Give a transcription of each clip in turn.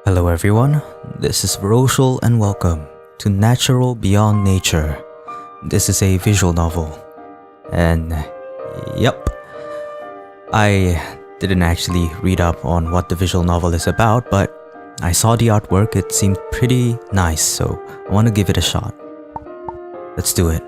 Hello everyone, this is Verociel and welcome to Natural Beyond Nature. This is a visual novel. And yep, I didn't actually read up on what the visual novel is about, but I saw the artwork, it seemed pretty nice, so I want to give it a shot. Let's do it.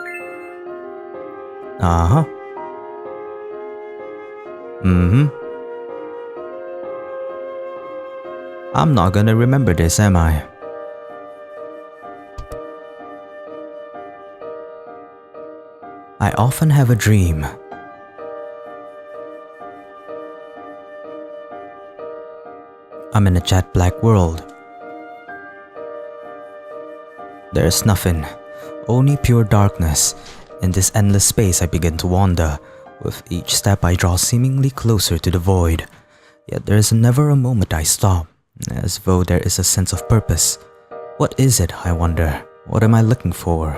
I'm not gonna remember this, am I? I often have a dream. I'm in a jet black world. There's nothing, only pure darkness. In this endless space I begin to wander. With each step I draw seemingly closer to the void. Yet there is never a moment I stop, as though there is a sense of purpose. What is it, I wonder? What am I looking for?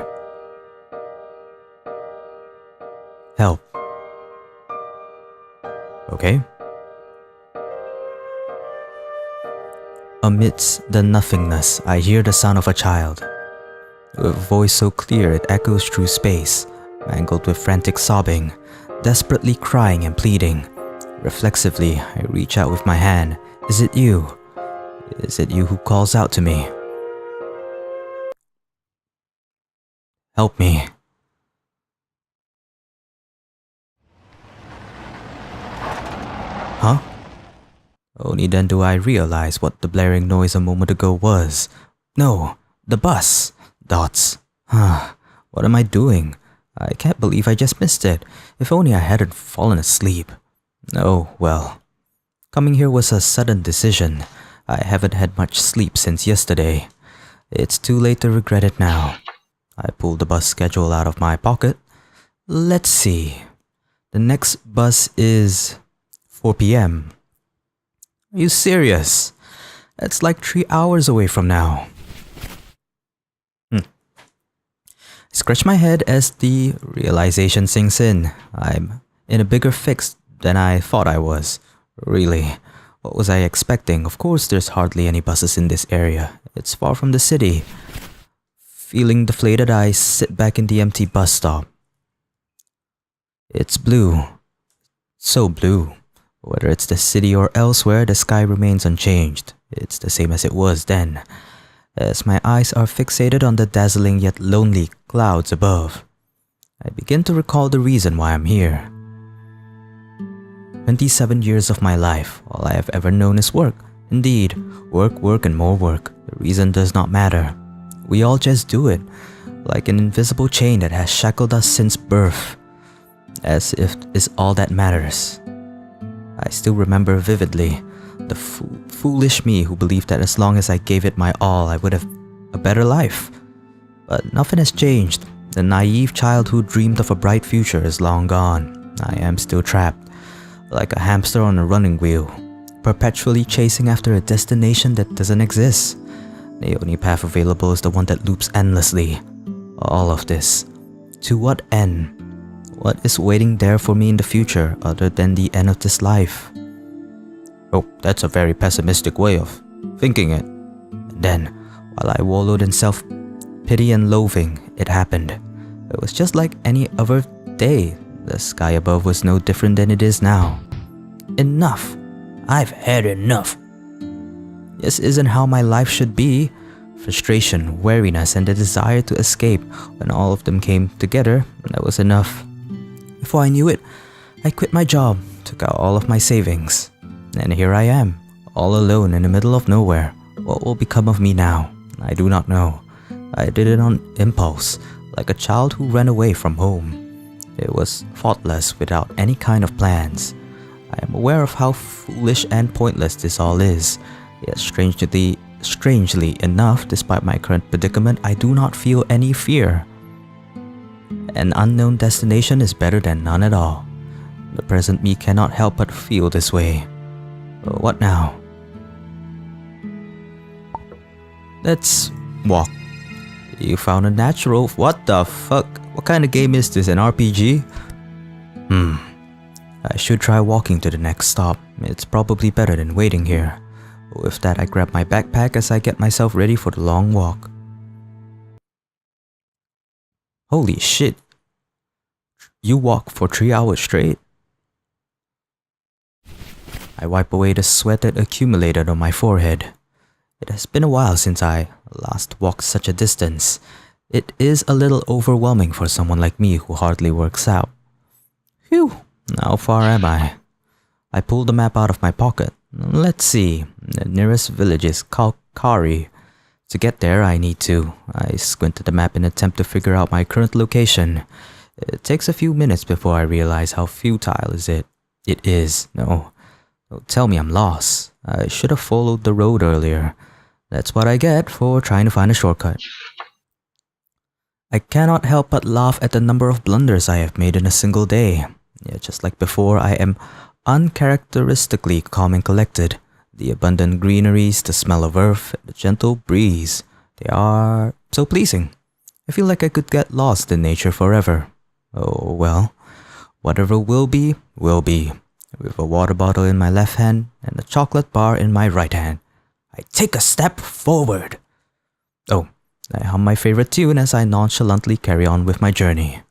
Help. Okay. Amidst the nothingness, I hear the sound of a child. With a voice so clear it echoes through space, mangled with frantic sobbing, desperately crying and pleading. Reflexively, I reach out with my hand. Is it you? Is it you who calls out to me? Help me. Huh? Only then do I realize what the blaring noise a moment ago was. No, the bus. Dots. What am I doing? I can't believe I just missed it. If only I hadn't fallen asleep. Oh, well. Coming here was a sudden decision. I haven't had much sleep since yesterday. It's too late to regret it now. I pulled the bus schedule out of my pocket. Let's see. The next bus is 4 p.m. Are you serious? That's like 3 hours away from now. I scratch my head as the realization sinks in. I'm in a bigger fix than I thought I was. Really, what was I expecting? Of course there's hardly any buses in this area. It's far from the city. Feeling deflated, I sit back in the empty bus stop. It's blue. So blue. Whether it's the city or elsewhere, the sky remains unchanged. It's the same as it was then. As my eyes are fixated on the dazzling yet lonely clouds above, I begin to recall the reason why I'm here. 27 years of my life, all I have ever known is work. Indeed, work, and more work. The reason does not matter. We all just do it, like an invisible chain that has shackled us since birth, as if it is all that matters. I still remember vividly the foolish me who believed that as long as I gave it my all, I would have a better life. But nothing has changed. The naive child who dreamed of a bright future is long gone. I am still trapped, like a hamster on a running wheel, perpetually chasing after a destination that doesn't exist. The only path available is the one that loops endlessly. All of this. To what end? What is waiting there for me in the future other than the end of this life? Oh, that's a very pessimistic way of thinking it. And then, while I wallowed in self-pity and loathing, it happened. It was just like any other day. The sky above was no different than it is now. Enough. I've had enough. This isn't how my life should be. Frustration, weariness, and the desire to escape. When all of them came together, that was enough. Before I knew it, I quit my job, took out all of my savings. And here I am, all alone in the middle of nowhere. What will become of me now? I do not know. I did it on impulse, like a child who ran away from home. It was thoughtless, without any kind of plans. I am aware of how foolish and pointless this all is. Yet strangely enough, despite my current predicament, I do not feel any fear. An unknown destination is better than none at all. The present me cannot help but feel this way. What now? Let's walk. You found a natural... What the fuck? What kind of game is this, an RPG? I should try walking to the next stop. It's probably better than waiting here. With that, I grab my backpack as I get myself ready for the long walk. Holy shit. You walk for 3 hours straight? I wipe away the sweat that accumulated on my forehead. It has been a while since I last walked such a distance. It is a little overwhelming for someone like me who hardly works out. Phew, how far am I? I pull the map out of my pocket. Let's see, the nearest village is Kari. To get there, I squint at the map in an attempt to figure out my current location. It takes a few minutes before I realize how futile it is. No, don't tell me I'm lost. I should have followed the road earlier. That's what I get for trying to find a shortcut. I cannot help but laugh at the number of blunders I have made in a single day. Yeah, just like before, I am uncharacteristically calm and collected. The abundant greeneries, the smell of earth, the gentle breeze, they are so pleasing. I feel like I could get lost in nature forever. Oh well, whatever will be, will be. With a water bottle in my left hand and a chocolate bar in my right hand, I take a step forward. Oh, I hum my favorite tune as I nonchalantly carry on with my journey.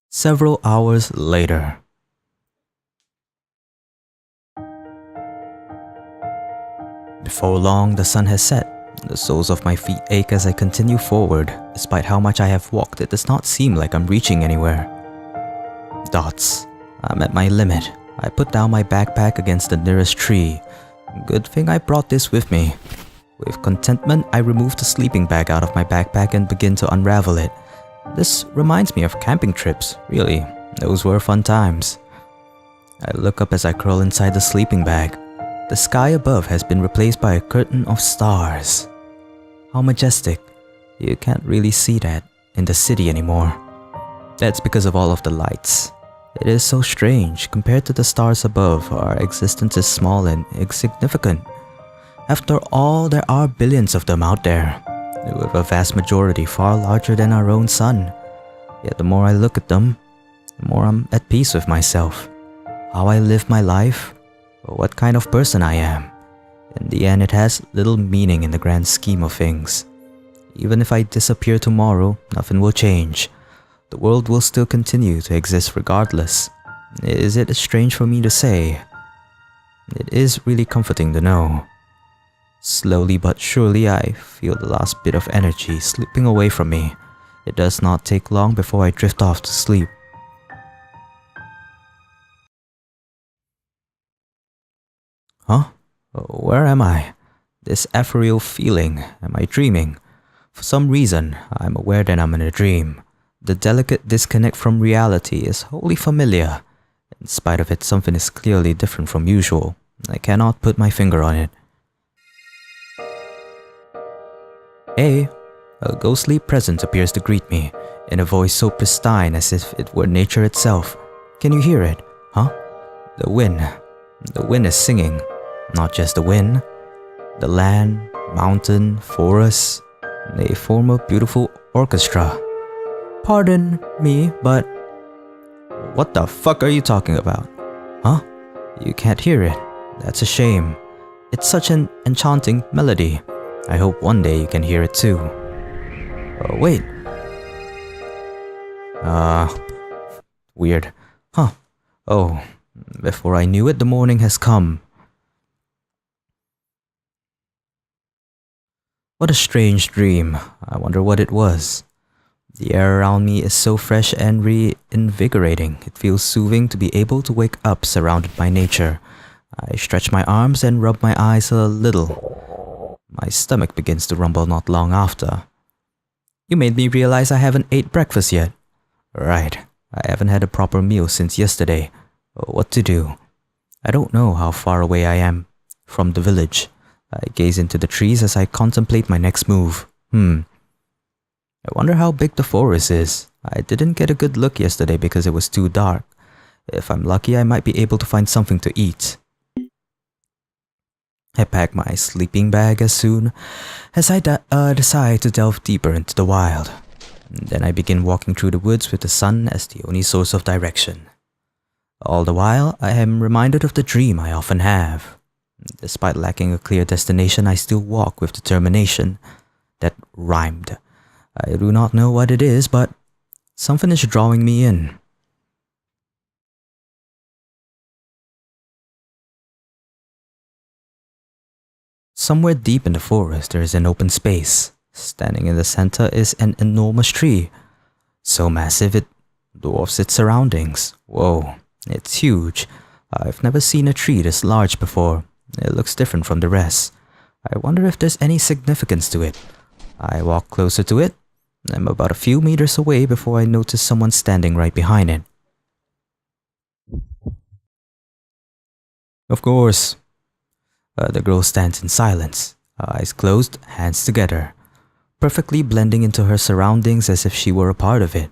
Several hours later. Before long, the sun has set. The soles of my feet ache as I continue forward. Despite how much I have walked, it does not seem like I'm reaching anywhere. Dots. I'm at my limit. I put down my backpack against the nearest tree. Good thing I brought this with me. With contentment, I remove the sleeping bag out of my backpack and begin to unravel it. This reminds me of camping trips, really. Those were fun times. I look up as I curl inside the sleeping bag. The sky above has been replaced by a curtain of stars. How majestic. You can't really see that in the city anymore. That's because of all of the lights. It is so strange. Compared to the stars above, our existence is small and insignificant. After all, there are billions of them out there, with a vast majority far larger than our own sun. Yet the more I look at them, the more I'm at peace with myself. How I live my life, or what kind of person I am. In the end, it has little meaning in the grand scheme of things. Even if I disappear tomorrow, nothing will change. The world will still continue to exist regardless. Is it strange for me to say? It is really comforting to know. Slowly but surely, I feel the last bit of energy slipping away from me. It does not take long before I drift off to sleep. Huh? Where am I? This ethereal feeling, am I dreaming? For some reason, I'm aware that I'm in a dream. The delicate disconnect from reality is wholly familiar. In spite of it, something is clearly different from usual. I cannot put my finger on it. Hey, a ghostly presence appears to greet me, in a voice so pristine as if it were nature itself. Can you hear it? Huh? The wind. The wind is singing. Not just the wind. The land, mountain, forest, they form a beautiful orchestra. Pardon me, but... What the fuck are you talking about? Huh? You can't hear it. That's a shame. It's such an enchanting melody. I hope one day you can hear it too. Oh, wait. Weird. Huh. Oh, before I knew it, the morning has come. What a strange dream. I wonder what it was. The air around me is so fresh and reinvigorating. It feels soothing to be able to wake up surrounded by nature. I stretch my arms and rub my eyes a little. My stomach begins to rumble not long after. You made me realize I haven't ate breakfast yet. Right, I haven't had a proper meal since yesterday. What to do? I don't know how far away I am from the village. I gaze into the trees as I contemplate my next move. I wonder how big the forest is. I didn't get a good look yesterday because it was too dark. If I'm lucky, I might be able to find something to eat. I pack my sleeping bag as soon as I decide to delve deeper into the wild. Then I begin walking through the woods with the sun as the only source of direction. All the while, I am reminded of the dream I often have. Despite lacking a clear destination, I still walk with determination. That rhymed. I do not know what it is, but something is drawing me in. Somewhere deep in the forest, there is an open space. Standing in the center is an enormous tree. So massive it dwarfs its surroundings. Whoa, it's huge. I've never seen a tree this large before. It looks different from the rest. I wonder if there's any significance to it. I walk closer to it. I'm about a few meters away before I notice someone standing right behind it. Of course. The girl stands in silence, eyes closed, hands together, perfectly blending into her surroundings as if she were a part of it.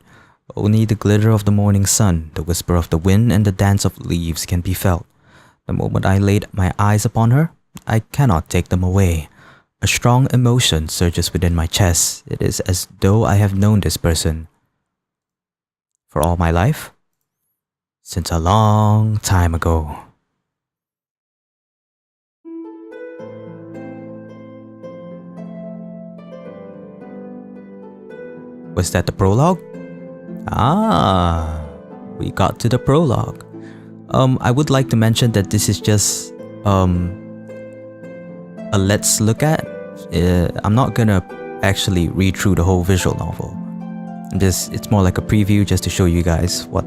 Only the glitter of the morning sun, the whisper of the wind, and the dance of leaves can be felt. The moment I laid my eyes upon her, I cannot take them away. A strong emotion surges within my chest. It is as though I have known this person for all my life, since a long time ago. Was that the prologue? Ah, we got to the prologue. I would like to mention that this is just a let's look at. I'm not gonna actually read through the whole visual novel. It's more like a preview just to show you guys what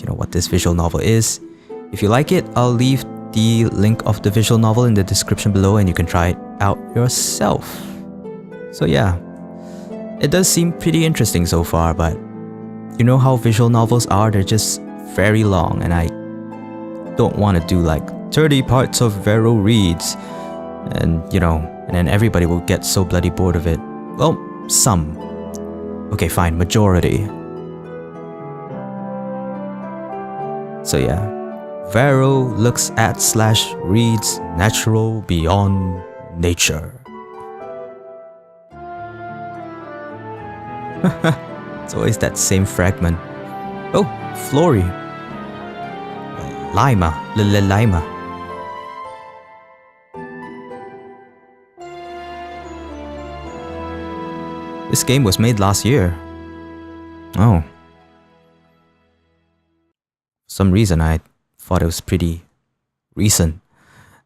what this visual novel is. If you like it, I'll leave the link of the visual novel in the description below and you can try it out yourself. So yeah. It does seem pretty interesting so far, but you know how visual novels are, they're just very long and I don't want to do like 30 parts of Vero reads and and then everybody will get so bloody bored of it. Well, some. Okay, fine, majority. So yeah, Vero looks at / reads natural beyond nature. It's always that same fragment. Oh, Flory. Lima. Lima. This game was made last year. Oh. For some reason I thought it was pretty recent.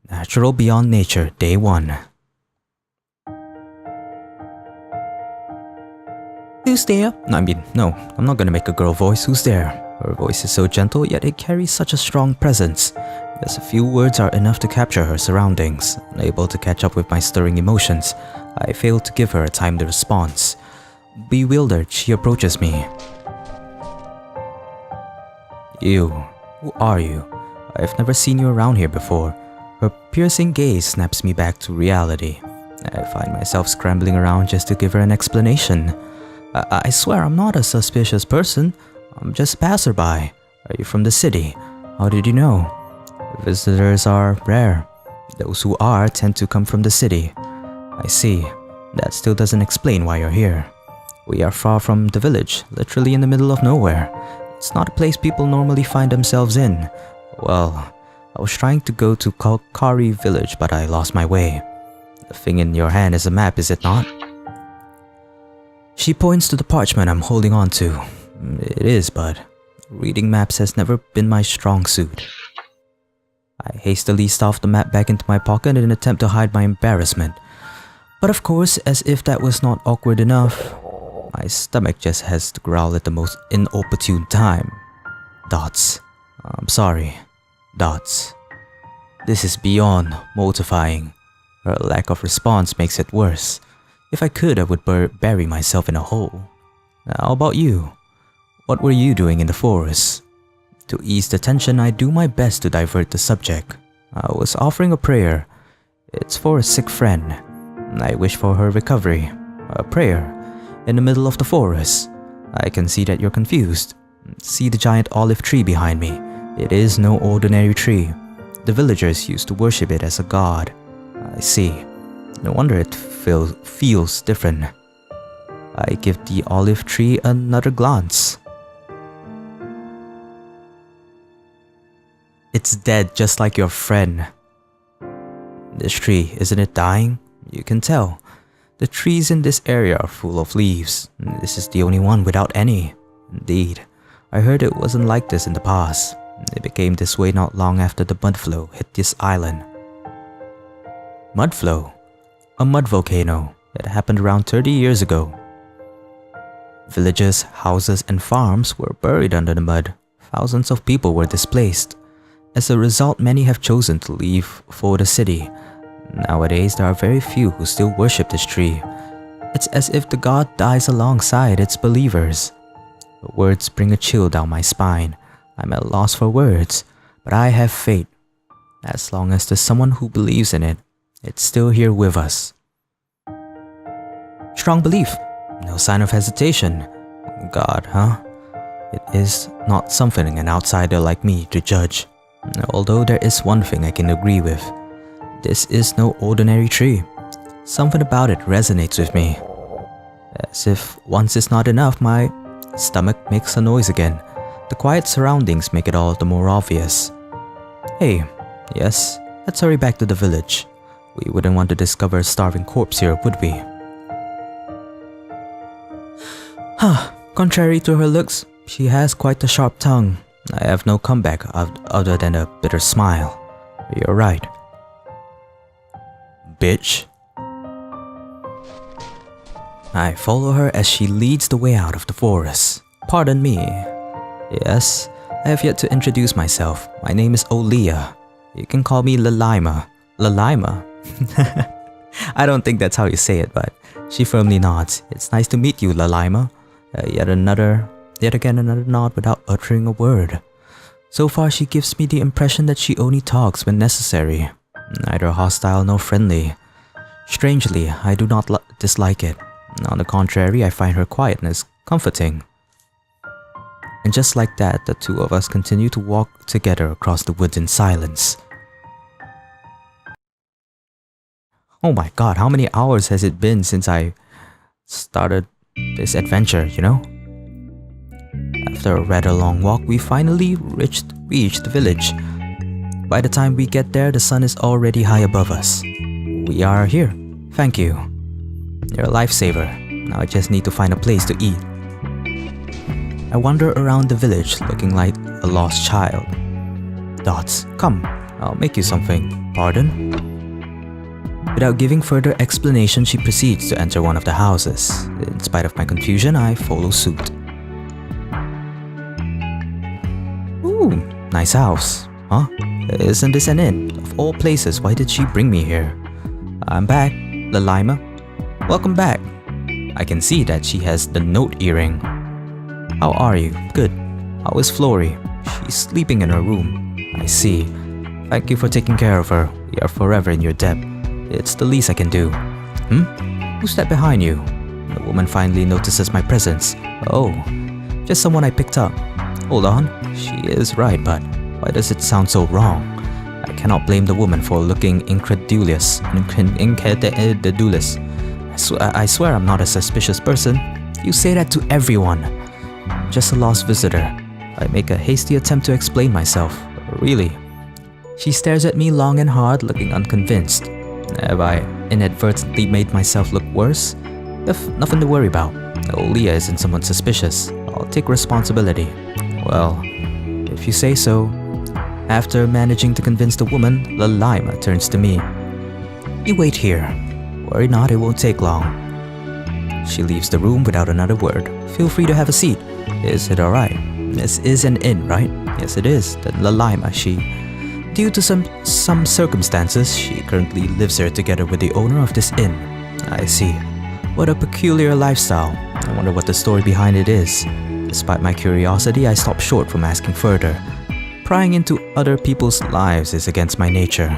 Natural Beyond Nature, Day 1. Who's there? No, I'm not gonna make a girl voice. Who's there? Her voice is so gentle, yet it carries such a strong presence. Just a few words are enough to capture her surroundings. Unable to catch up with my stirring emotions, I fail to give her a timed response. Bewildered, she approaches me. You, who are you? I've never seen you around here before. Her piercing gaze snaps me back to reality. I find myself scrambling around just to give her an explanation. I swear I'm not a suspicious person. I'm just passerby. Are you from the city? How did you know? Visitors are rare. Those who are tend to come from the city. I see. That still doesn't explain why you're here. We are far from the village, literally in the middle of nowhere. It's not a place people normally find themselves in. Well, I was trying to go to Kari village, but I lost my way. The thing in your hand is a map, is it not? She points to the parchment I'm holding on to. It is, but reading maps has never been my strong suit. I hastily stuff the map back into my pocket in an attempt to hide my embarrassment. But of course, as if that was not awkward enough, my stomach just has to growl at the most inopportune time. Dots. I'm sorry. Dots. This is beyond mortifying. Her lack of response makes it worse. If I could, I would bury myself in a hole. How about you? What were you doing in the forest? To ease the tension, I do my best to divert the subject. I was offering a prayer. It's for a sick friend. I wish for her recovery. A prayer? In the middle of the forest? I can see that you're confused. See the giant olive tree behind me. It is no ordinary tree. The villagers used to worship it as a god. I see. No wonder it feels different. I give the olive tree another glance. It's dead just like your friend. This tree, isn't it dying? You can tell. The trees in this area are full of leaves. This is the only one without any. Indeed, I heard it wasn't like this in the past. It became this way not long after the mud flow hit this island. Mud flow? A mud volcano. It happened around 30 years ago. Villages, houses, and farms were buried under the mud. Thousands of people were displaced. As a result, many have chosen to leave for the city. Nowadays, there are very few who still worship this tree. It's as if the god dies alongside its believers. The words bring a chill down my spine. I'm at a loss for words, but I have faith. As long as there's someone who believes in it, it's still here with us. Strong belief. No sign of hesitation. God, huh? It is not something an outsider like me to judge. Although there is one thing I can agree with. This is no ordinary tree. Something about it resonates with me. As if once is not enough, my stomach makes a noise again. The quiet surroundings make it all the more obvious. Hey, yes, let's hurry back to the village. We wouldn't want to discover a starving corpse here, would we? Contrary to her looks, she has quite a sharp tongue. I have no comeback other than a bitter smile. You're right. Bitch. I follow her as she leads the way out of the forest. Pardon me. Yes, I have yet to introduce myself. My name is Olea. You can call me Lalima. Lalima? I don't think that's how you say it, but she firmly nods. It's nice to meet you, Lalima. Yet again another nod without uttering a word. So far she gives me the impression that she only talks when necessary. Neither hostile nor friendly. Strangely, I do not dislike it. On the contrary, I find her quietness comforting. And just like that, the two of us continue to walk together across the woods in silence. Oh my god, how many hours has it been since I started this adventure, you know? After a rather long walk, we finally reached the village. By the time we get there, the sun is already high above us. We are here. Thank you. You're a lifesaver. Now I just need to find a place to eat. I wander around the village looking like a lost child. Dots, come, I'll make you something. Pardon? Without giving further explanation, she proceeds to enter one of the houses. In spite of my confusion, I follow suit. Ooh, nice house. Huh? Isn't this an inn? Of all places, why did she bring me here? I'm back, Lalima. Welcome back. I can see that she has the note earring. How are you? Good. How is Flory? She's sleeping in her room. I see. Thank you for taking care of her. We are forever in your debt. It's the least I can do. Who's that behind you? The woman finally notices my presence. Oh, just someone I picked up. Hold on, she is right, but why does it sound so wrong? I cannot blame the woman for looking incredulous. I swear I'm not a suspicious person. You say that to everyone. Just a lost visitor. I make a hasty attempt to explain myself. Really? She stares at me long and hard, looking unconvinced. Have I inadvertently made myself look worse? Nothing to worry about. Olea isn't someone suspicious. I'll take responsibility. Well, if you say so. After managing to convince the woman, Lalima turns to me. You wait here. Worry not, it won't take long. She leaves the room without another word. Feel free to have a seat. Is it alright? This is an inn, right? Yes, it is. Then Lalima, due to some circumstances, she currently lives here together with the owner of this inn. I see. What a peculiar lifestyle. I wonder what the story behind it is. Despite my curiosity, I stop short from asking further. Prying into other people's lives is against my nature.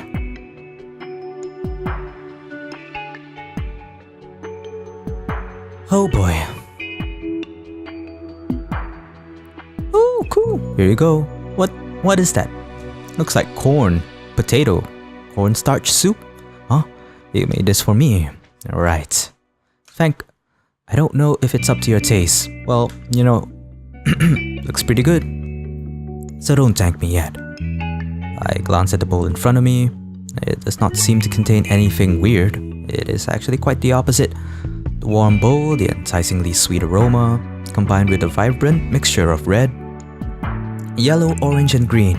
Oh boy. Oh, cool. Here you go. What is that? Looks like corn, potato, cornstarch soup? Huh? You made this for me. Right. I don't know if it's up to your taste. Well, you know, looks pretty good. So don't thank me yet. I glance at the bowl in front of me. It does not seem to contain anything weird. It is actually quite the opposite. The warm bowl, the enticingly sweet aroma, combined with a vibrant mixture of red, yellow, orange, and green.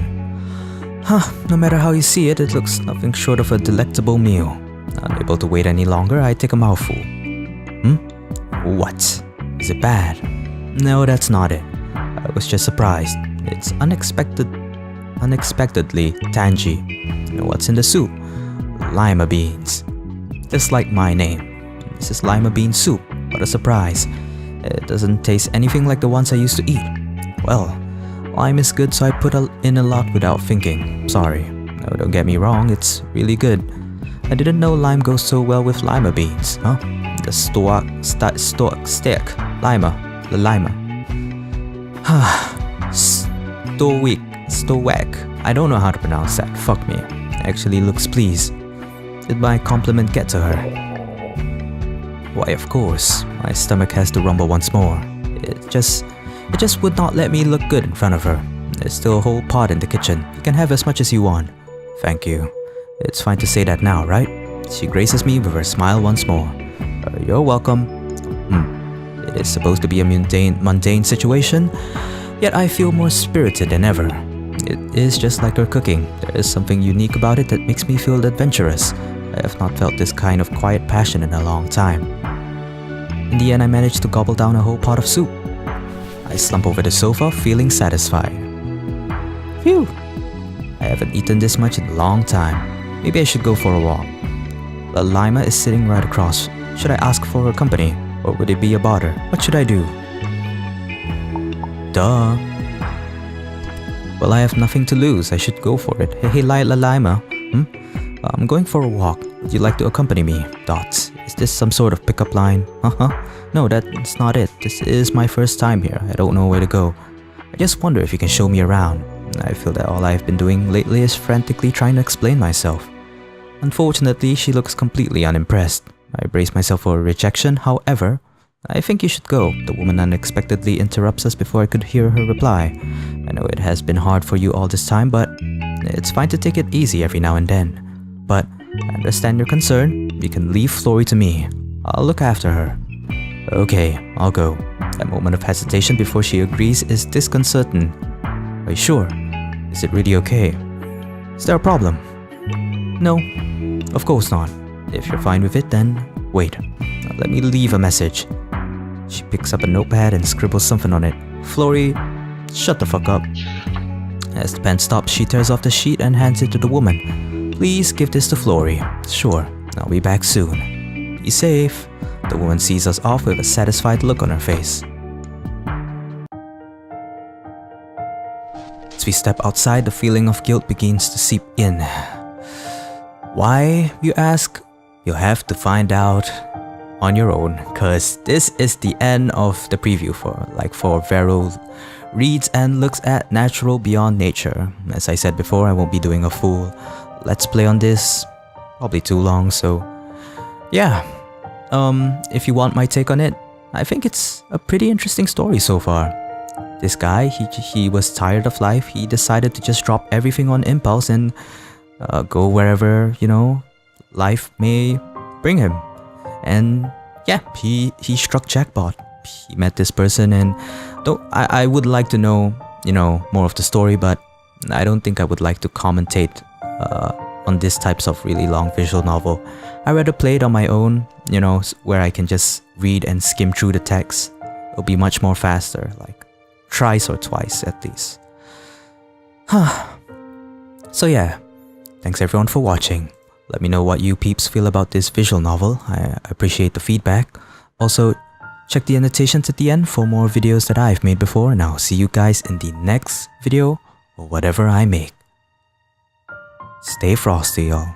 No matter how you see it, it looks nothing short of a delectable meal. Unable to wait any longer, I take a mouthful. What? Is it bad? No, that's not it. I was just surprised. It's unexpectedly tangy. You know what's in the soup? Lima beans. Just like my name. This is lima bean soup. What a surprise. It doesn't taste anything like the ones I used to eat. Well, lime is good, so I put in a lot without thinking. Sorry. No, don't get me wrong, it's really good. I didn't know lime goes so well with lima beans, huh? The stoic lima. Stoic. I don't know how to pronounce that. Fuck me. Actually looks pleased. Did my compliment get to her? Why, of course. My stomach has to rumble once more. It just would not let me look good in front of her. There's still a whole pot in the kitchen. You can have as much as you want. Thank you. It's fine to say that now, right? She graces me with her smile once more. You're welcome. It is supposed to be a mundane situation, yet I feel more spirited than ever. It is just like her cooking. There is something unique about it that makes me feel adventurous. I have not felt this kind of quiet passion in a long time. In the end, I managed to gobble down a whole pot of soup. I slump over the sofa, feeling satisfied. Phew! I haven't eaten this much in a long time. Maybe I should go for a walk. The Lima is sitting right across. Should I ask for her company? Or would it be a bother? What should I do? Duh. Well, I have nothing to lose. I should go for it. Hey, Lima. I'm going for a walk. Would you like to accompany me? Dots. Is this some sort of pickup line? No, that's not it. This is my first time here. I don't know where to go. I just wonder if you can show me around. I feel that all I've been doing lately is frantically trying to explain myself. Unfortunately, she looks completely unimpressed. I brace myself for a rejection. However, I think you should go. The woman unexpectedly interrupts us before I could hear her reply. I know it has been hard for you all this time, but it's fine to take it easy every now and then. But I understand your concern. You can leave Flory to me. I'll look after her. Okay, I'll go. That moment of hesitation before she agrees is disconcerting. Are you sure? Is it really okay? Is there a problem? No, of course not. If you're fine with it, then wait. Let me leave a message. She picks up a notepad and scribbles something on it. Flory, shut the fuck up. As the pen stops, she tears off the sheet and hands it to the woman. Please give this to Flory. Sure, I'll be back soon. Be safe. The woman sees us off with a satisfied look on her face. As we step outside, the feeling of guilt begins to seep in. Why, you ask? You'll have to find out on your own, cause this is the end of the preview for Vero reads and looks at Natural Beyond Nature. As I said before, I won't be doing a full let's play on this, probably too long, so yeah. If you want my take on it, I think it's a pretty interesting story so far. This guy, he was tired of life. He decided to just drop everything on impulse and go wherever, life may bring him. And yeah, he struck jackpot. He met this person, and though I would like to know, more of the story, but I don't think I would like to commentate on these types of really long visual novel. I rather play it on my own, where I can just read and skim through the text. It'll be much more faster, like thrice or twice at least. So yeah, thanks everyone for watching. Let me know what you peeps feel about this visual novel. I appreciate the feedback. Also, check the annotations at the end for more videos that I've made before, and I'll see you guys in the next video or whatever I make. Stay frosty, y'all.